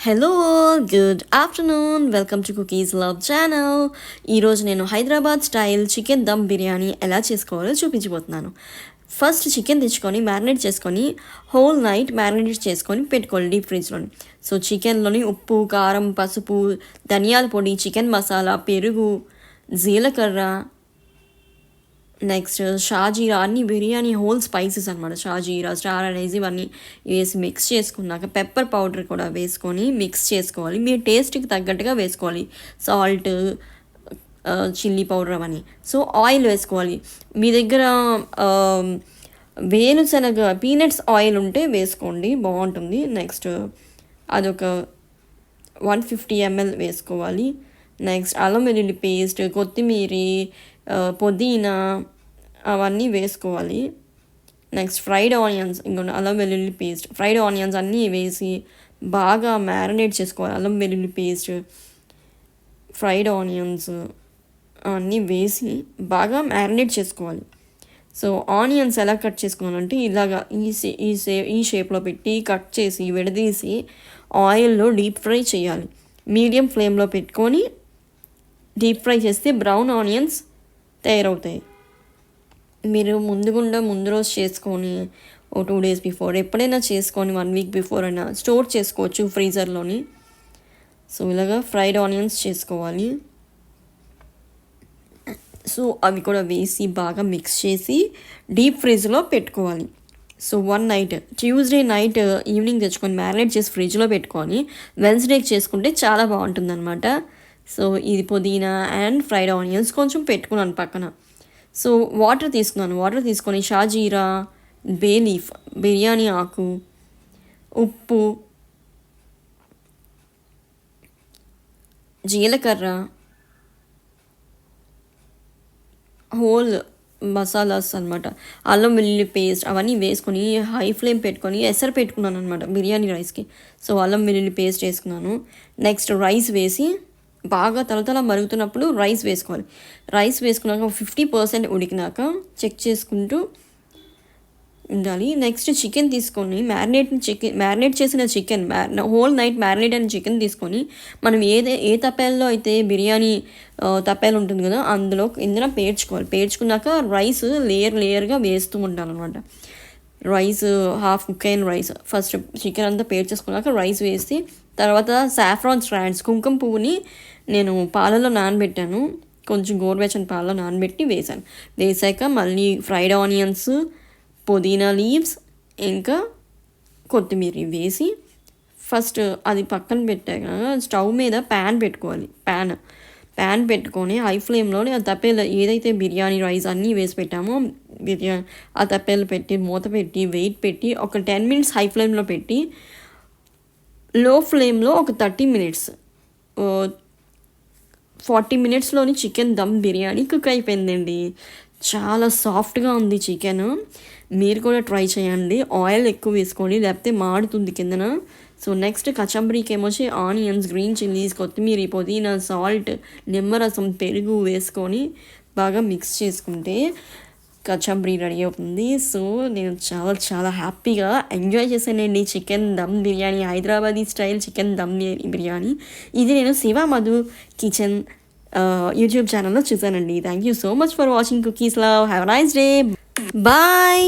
Hello good afternoon welcome to cookies love channel. ఈరోజు నేను Hyderabad style chicken dum biryani ఎలా చేసుకోవాలో చూపించబోతున్నాను. ఫస్ట్ చికెన్ తెచ్చుకొని మ్యారినేట్ చేసుకొని హోల్ నైట్ మ్యారినేట్ చేసుకొని పెట్టుకోవాలి డీప్ ఫ్రిడ్జ్లోని. సో చికెన్లోని ఉప్పు, కారం, పసుపు, ధనియాల పొడి, చికెన్ మసాలా, పెరుగు, జీలకర్ర, నెక్స్ట్ షాజీరా, అన్ని బిర్యానీ హోల్ స్పైసెస్ అనమాట. షాజీరా, స్టార్ అనేసి ఇవన్నీ వేసి మిక్స్ చేసుకున్నాక పెప్పర్ పౌడర్ కూడా వేసుకొని మిక్స్ చేసుకోవాలి. మీరు టేస్ట్కి తగ్గట్టుగా వేసుకోవాలి. సాల్ట్, చిల్లీ పౌడర్ అవన్నీ. సో ఆయిల్ వేసుకోవాలి. మీ దగ్గర వేరుశనగ పీనట్స్ ఆయిల్ ఉంటే వేసుకోండి, బాగుంటుంది. నెక్స్ట్ అదొక 150 ml వేసుకోవాలి. నెక్స్ట్ అల్లం వెల్లుల్లి పేస్ట్, కొత్తిమీర, పుదీనా అవన్నీ వేసుకోవాలి. నెక్స్ట్ ఫ్రైడ్ ఆనియన్స్, ఇంకొన్ని అల్లం వెల్లుల్లి పేస్ట్, ఫ్రైడ్ ఆనియన్స్ అన్నీ వేసి బాగా మ్యారినేట్ చేసుకోవాలి. అల్లం వెల్లుల్లి పేస్ట్, ఫ్రైడ్ ఆనియన్స్ అన్నీ వేసి బాగా మ్యారినేట్ చేసుకోవాలి. సో ఆనియన్స్ ఎలా కట్ చేసుకోవాలంటే ఇలాగా ఈ షేప్లో పెట్టి కట్ చేసి విడదీసి ఆయిల్లో డీప్ ఫ్రై చేయాలి. మీడియం ఫ్లేమ్లో పెట్టుకొని డీప్ ఫ్రై చేస్తే బ్రౌన్ ఆనియన్స్ తయారవుతాయి. మీరు ముందు రోజు చేసుకొని 2 days బిఫోర్ ఎప్పుడైనా చేసుకొని 1 week బిఫోర్ అయినా స్టోర్ చేసుకోవచ్చు ఫ్రీజర్లోని. సో ఇలాగా ఫ్రైడ్ ఆనియన్స్ చేసుకోవాలి. సో అవి కూడా వేసి బాగా మిక్స్ చేసి డీప్ ఫ్రిడ్జ్లో పెట్టుకోవాలి. So 1 night, Tuesday night evening తెచ్చుకొని మ్యారినేట్ చేసి ఫ్రిడ్జ్లో పెట్టుకొని వెన్స్డేకి చేసుకుంటే చాలా బాగుంటుంది అనమాట. సో ఇది పుదీనా అండ్ ఫ్రైడ్ ఆనియన్స్ కొంచెం పెట్టుకున్నాను పక్కన. సో వాటర్ తీసుకొని షాజీరా, బే లీఫ్, బిర్యానీ ఆకు, ఉప్పు, జీలకర్ర, హోల్ మసాలాస్ అనమాట, అల్లం వెల్లుల్లి పేస్ట్ అవన్నీ వేసుకొని హై ఫ్లేమ్ పెట్టుకొని ఎసరు పెట్టుకున్నాను అనమాట బిర్యానీ రైస్కి. సో అల్లం వెల్లుల్లి పేస్ట్ వేసుకున్నాను. నెక్స్ట్ రైస్ వేసి బాగా తలతల మరుగుతున్నప్పుడు రైస్ వేసుకోవాలి. రైస్ వేసుకున్నాక 50% ఉడికినాక చెక్ చేసుకుంటూ ఉండాలి. నెక్స్ట్ చికెన్ తీసుకొని మ్యారినేట్ చేసిన చికెన్, హోల్ నైట్ మ్యారినేట్ అయిన చికెన్ తీసుకొని మనం ఏ తప్పేల్లో అయితే బిర్యానీ తప్పేలు ఉంటుంది కదా అందులో పేర్చుకున్నాక రైస్ లేయర్గా వేస్తూ ఉండాలన్నమాట. రైస్ హాఫ్ కుక్ అయిన రైస్ ఫస్ట్ చికెన్ అంతా పేర్చేసుకున్నాక రైస్ వేసి తర్వాత సాఫ్రాన్ స్ట్రాండ్స్, కుంకుమ పువ్వుని నేను పాలలో నానబెట్టాను, కొంచెం గోరువెచ్చని పాలలో నానబెట్టి వేసాక మళ్ళీ ఫ్రైడ్ ఆనియన్స్, పుదీనా లీవ్స్ ఇంకా కొత్తిమీర వేసి ఫస్ట్ అది పక్కన పెట్టాక స్టవ్ మీద ప్యాన్ పెట్టుకోవాలి. ప్యాన్ పెట్టుకొని హై ఫ్లేమ్లోనే ఆ తప్పేలు ఏదైతే బిర్యానీ రైస్ అన్నీ వేసి పెట్టామో ఆ తప్పేలు పెట్టి మూత పెట్టి వెయిట్ పెట్టి ఒక 10 minutes హై ఫ్లేమ్లో పెట్టి లో ఫ్లేమ్లో ఒక 30 minutes 40 minutesలోని చికెన్ దమ్ బిర్యానీ కుక్ అయిపోయిందండి. చాలా సాఫ్ట్గా ఉంది చికెన్. మీరు కూడా ట్రై చేయండి. ఆయిల్ ఎక్కువ వేసుకోండి లేకపోతే మాడుతుంది కిందన. సో నెక్స్ట్ కచంబరీకి ఏమొచ్చి ఆనియన్స్, గ్రీన్ చిల్లీస్, కొత్తిమీర, పుదీనా, సాల్ట్, నిమ్మరసం, పెరుగు వేసుకొని బాగా మిక్స్ చేసుకుంటే కచంబరీ రెడీ అవుతుంది. సో నేను చాలా చాలా హ్యాపీగా ఎంజాయ్ చేశానండి chicken dum biryani, Hyderabadi style chicken dum biryani. ఇది నేను శివ మధు కిచెన్ యూట్యూబ్ ఛానల్లో చూసానండి. Thank you so much for watching cookies love. Have a nice day. Bye.